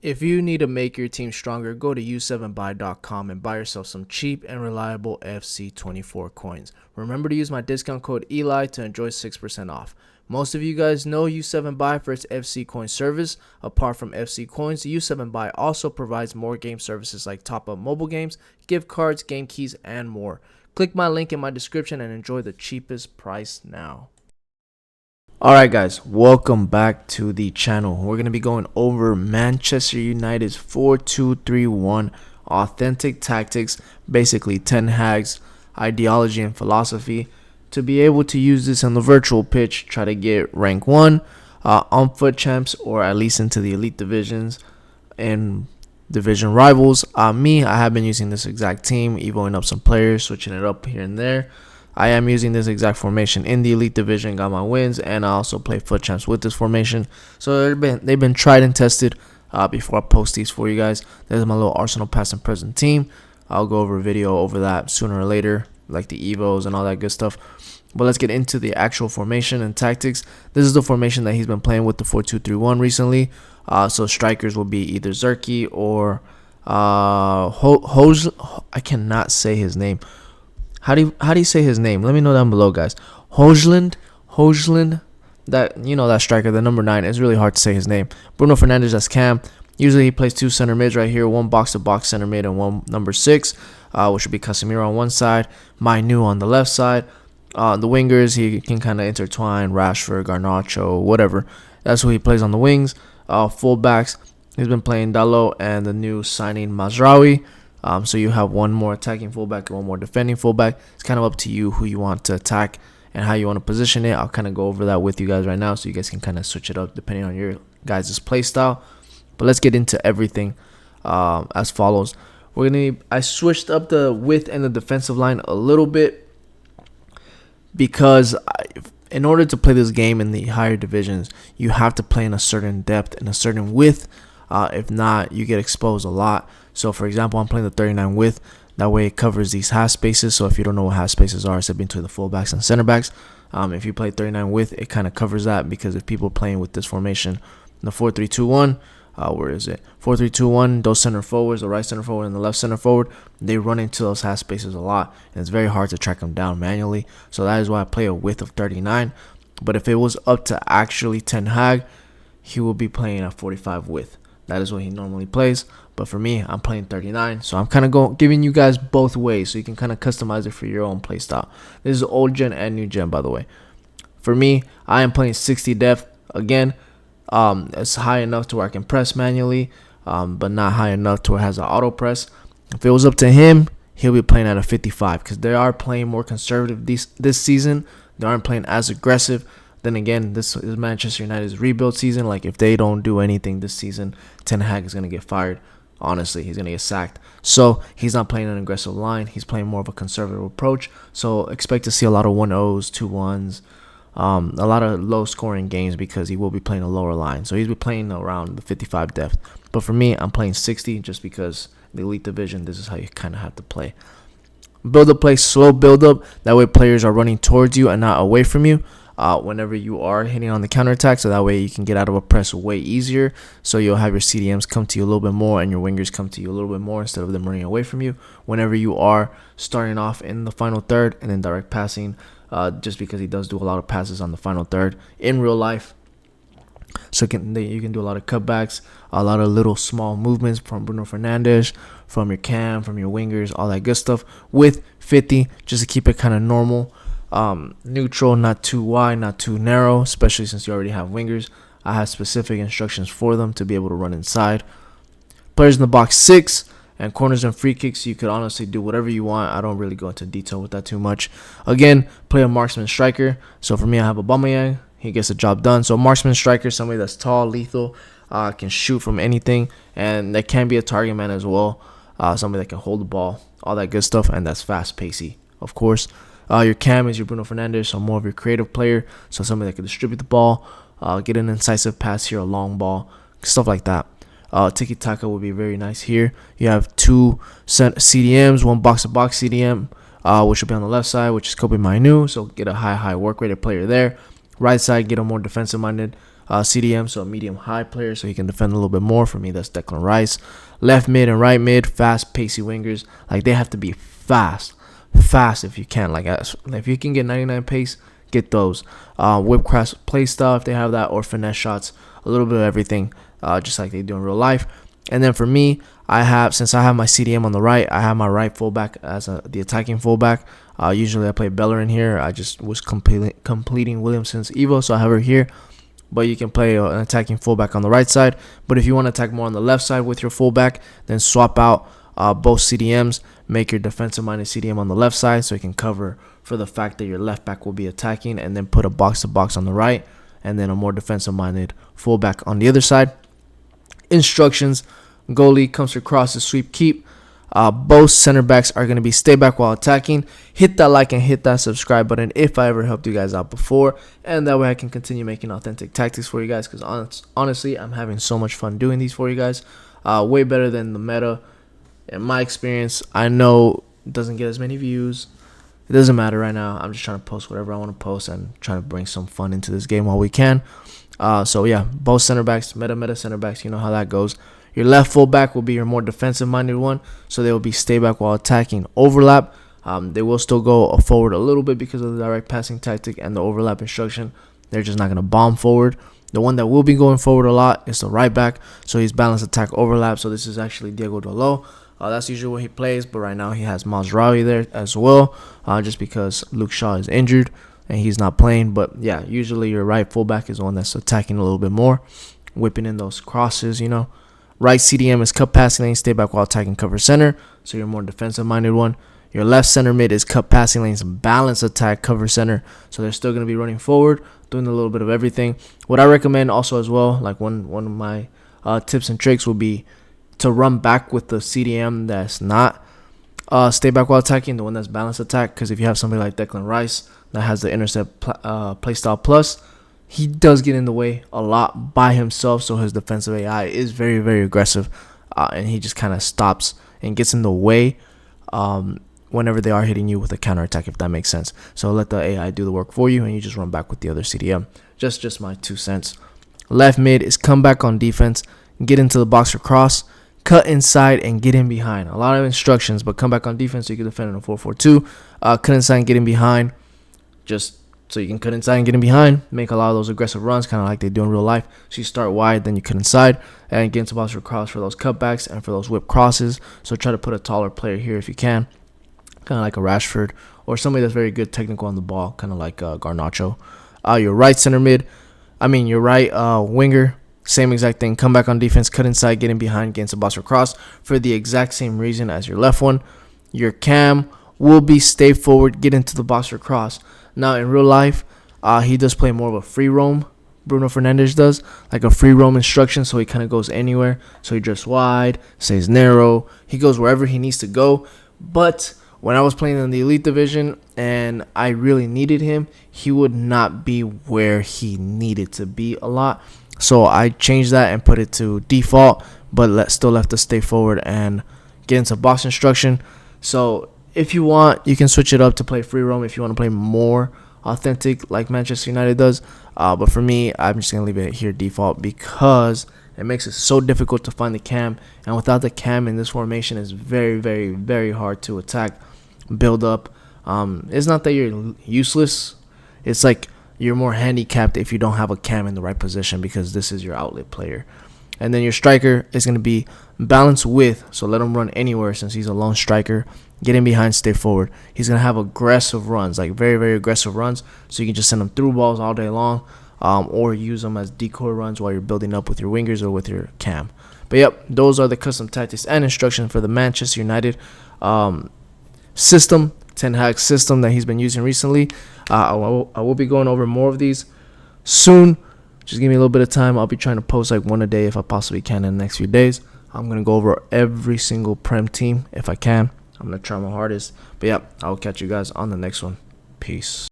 If you need to make your team stronger, go to u7buy.com and buy yourself some cheap and reliable FC24 coins. Remember to use my discount code ELI to enjoy 6% off. Most of you guys know U7Buy for its FC coin service. Apart from FC coins, U7Buy also provides more game services like top-up mobile games, gift cards, game keys, and more. Click my link in my description and enjoy the cheapest price now. Alright guys, welcome back to the channel. We're going to be going over Manchester United's 4-2-3-1 authentic tactics, basically Ten Hag's ideology and philosophy, to be able to use this on the virtual pitch, try to get rank 1 on foot champs, or at least into the elite divisions and division rivals. I have been using this exact team, evoing up some players, switching it up here and there. I am using this exact formation in the elite division, got my wins, and I also play foot champs with this formation. So they've been tried and tested before I post these for you guys. There's my little Arsenal past and present team. I'll go over a video over that sooner or later, like the evos and all that good stuff. But let's get into the actual formation and tactics. This is the formation that he's been playing with, the 4-2-3-1 recently. So strikers will be either Zerky or I cannot say his name. How do you say his name? Let me know down below, guys. Højlund, that striker, the number 9. It's really hard to say his name. Bruno Fernandes as cam. Usually he plays 2 center mids right here, 1 box-to-box center mid and 1 number 6, which would be Casemiro on one side, Mainu on the left side. The wingers, he can kind of intertwine Rashford, Garnacho, whatever. That's who he plays on the wings. Fullbacks, he's been playing Dalot and the new signing Mazraoui. So you have one more attacking fullback and one more defending fullback. It's kind of up to you who you want to attack and how you want to position it. I'll kind of go over that with you guys right now, so you guys can kind of switch it up depending on your guys' play style. But let's get into everything as follows. I switched up the width and the defensive line a little bit because in order to play this game in the higher divisions, you have to play in a certain depth and a certain width. If not, you get exposed a lot. So, for example, I'm playing the 39 width. That way it covers these half spaces. So if you don't know what half spaces are, it's between the fullbacks and center backs. If you play 39 width, it kind of covers that, because if people are playing with this formation, the 4-3-2-1, where is it? 4-3-2-1, those center forwards, the right center forward and the left center forward, they run into those half spaces a lot, and it's very hard to track them down manually. So that is why I play a width of 39. But if it was up to actually Ten Hag, he will be playing a 45 width. That is what he normally plays. But for me, I'm playing 39. So I'm kind of giving you guys both ways, so you can kind of customize it for your own play style. This is old gen and new gen, by the way. For me, I am playing 60 depth. Again, it's high enough to where I can press manually, but not high enough to where it has an auto press. If it was up to him, he'll be playing at a 55, because they are playing more conservative this season. They aren't playing as aggressive. Then again, this is Manchester United's rebuild season. Like, if they don't do anything this season, Ten Hag is going to get fired. Honestly, he's going to get sacked. So he's not playing an aggressive line. He's playing more of a conservative approach. So expect to see a lot of 1-0s, 2-1s, a lot of low-scoring games, because he will be playing a lower line. So he's be playing around the 55 depth. But for me, I'm playing 60, just because the elite division, this is how you kind of have to play. Build up play, slow build up. That way players are running towards you and not away from you. Whenever you are hitting on the counterattack, so that way you can get out of a press way easier. So you'll have your CDMs come to you a little bit more, and your wingers come to you a little bit more, instead of them running away from you whenever you are starting off in the final third. And then direct passing, just because he does do a lot of passes on the final third in real life. So you can do a lot of cutbacks, a lot of little small movements from Bruno Fernandes, from your cam, from your wingers, all that good stuff with 50, just to keep it kind of normal. Neutral, not too wide, not too narrow, especially since you already have wingers. I have specific instructions for them to be able to run inside. Players in the box 6 and corners and free kicks, you could honestly do whatever you want. I don't really go into detail with that too much. Again, play a marksman striker. So for me, I have Aubameyang. He gets the job done. So marksman striker, somebody that's tall, lethal, can shoot from anything, and that can be a target man as well. Somebody that can hold the ball, all that good stuff, and that's fast pacey, of course. Your cam is your Bruno Fernandes, so more of your creative player, so somebody that can distribute the ball, get an incisive pass here, a long ball, stuff like that. Tiki-taka would be very nice here. You have 2 CDMs, 1 box-to-box CDM, which will be on the left side, which is Kobe Mainu, so get a high work rated player there. Right side, get a more defensive-minded CDM, so a medium high player, so he can defend a little bit more. For me, that's Declan Rice. Left mid and right mid, fast, pacey wingers. Like, they have to be fast if you can. Like, if you can get 99 pace, get those. Whip cross play style if they have that, or finesse shots, a little bit of everything, just like they do in real life. And then for me, since I have my CDM on the right, I have my right fullback as the attacking fullback. Usually I play Bellerin here. I just was completing Williamson's Evo, so I have her here. But you can play an attacking fullback on the right side. But if you want to attack more on the left side with your fullback, then swap out both CDMs. Make your defensive-minded CDM on the left side so you can cover for the fact that your left back will be attacking, and then put a box-to-box on the right, and then a more defensive-minded fullback on the other side. Instructions: goalie comes to cross, sweep, keep. Both center backs are going to be stay back while attacking. Hit that like and hit that subscribe button if I ever helped you guys out before, and that way I can continue making authentic tactics for you guys, because honestly, I'm having so much fun doing these for you guys. Way better than the meta in my experience. I know it doesn't get as many views. It doesn't matter right now. I'm just trying to post whatever I want to post and trying to bring some fun into this game while we can. So yeah, both center backs, meta center backs, you know how that goes. Your left fullback will be your more defensive-minded one, so they will be stay back while attacking. Overlap, they will still go forward a little bit because of the direct passing tactic and the overlap instruction. They're just not going to bomb forward. The one that will be going forward a lot is the right back, so he's balanced attack overlap. So this is actually Diego Dalot. That's usually what he plays, but right now he has Mazraoui there as well, just because Luke Shaw is injured and he's not playing. But yeah, usually your right fullback is the one that's attacking a little bit more, whipping in those crosses, you know. Right CDM is cut passing lanes, stay back while attacking, cover center, so you're more defensive-minded one. Your left center mid is cut passing lanes, balance attack, cover center, so they're still going to be running forward, doing a little bit of everything. What I recommend also as well, like one of my tips and tricks would be to run back with the CDM that's not stay back while attacking, the one that's balance attack, because if you have somebody like Declan Rice that has the intercept playstyle plus, he does get in the way a lot by himself, so his defensive AI is very, very aggressive, and he just kind of stops and gets in the way whenever they are hitting you with a counterattack, if that makes sense. So let the AI do the work for you, and you just run back with the other CDM. Just my 2 cents. Left mid is come back on defense, get into the box or cross, cut inside, and get in behind. A lot of instructions, but come back on defense so you can defend in a 4-4-2. Cut inside and get in behind, just so you can cut inside and get in behind, make a lot of those aggressive runs, kind of like they do in real life. So you start wide, then you cut inside, and get into box or cross for those cutbacks and for those whip crosses. So try to put a taller player here if you can, kind of like a Rashford, or somebody that's very good technical on the ball, kind of like Garnacho. Your right center mid, your right winger, same exact thing. Come back on defense, cut inside, get in behind, get into box or cross for the exact same reason as your left one. Your cam will be stay forward, get into the box or cross. Now, in real life, he does play more of a free roam. Bruno Fernandes does, like a free roam instruction, so he kind of goes anywhere. So he drifts wide, stays narrow. He goes wherever he needs to go. But when I was playing in the Elite Division and I really needed him, he would not be where he needed to be a lot. So I changed that and put it to default, but still left to stay forward and get into box instruction. So if you want, you can switch it up to play free roam if you want to play more authentic like Manchester United does. But for me, I'm just going to leave it here default because it makes it so difficult to find the cam. And without the cam in this formation, it's very, very, very hard to attack, build up. It's not that you're useless. It's like you're more handicapped if you don't have a cam in the right position because this is your outlet player. And then your striker is going to be balanced with, so let him run anywhere since he's a lone striker. Get in behind, stay forward. He's going to have aggressive runs, like very, very aggressive runs. So you can just send him through balls all day long or use them as decoy runs while you're building up with your wingers or with your cam. But yep, those are the custom tactics and instructions for the Manchester United system, Ten Hag system that he's been using recently. I will be going over more of these soon. Just give me a little bit of time. I'll be trying to post like one a day if I possibly can in the next few days. I'm going to go over every single Prem team if I can. I'm going to try my hardest. But yeah, I'll catch you guys on the next one. Peace.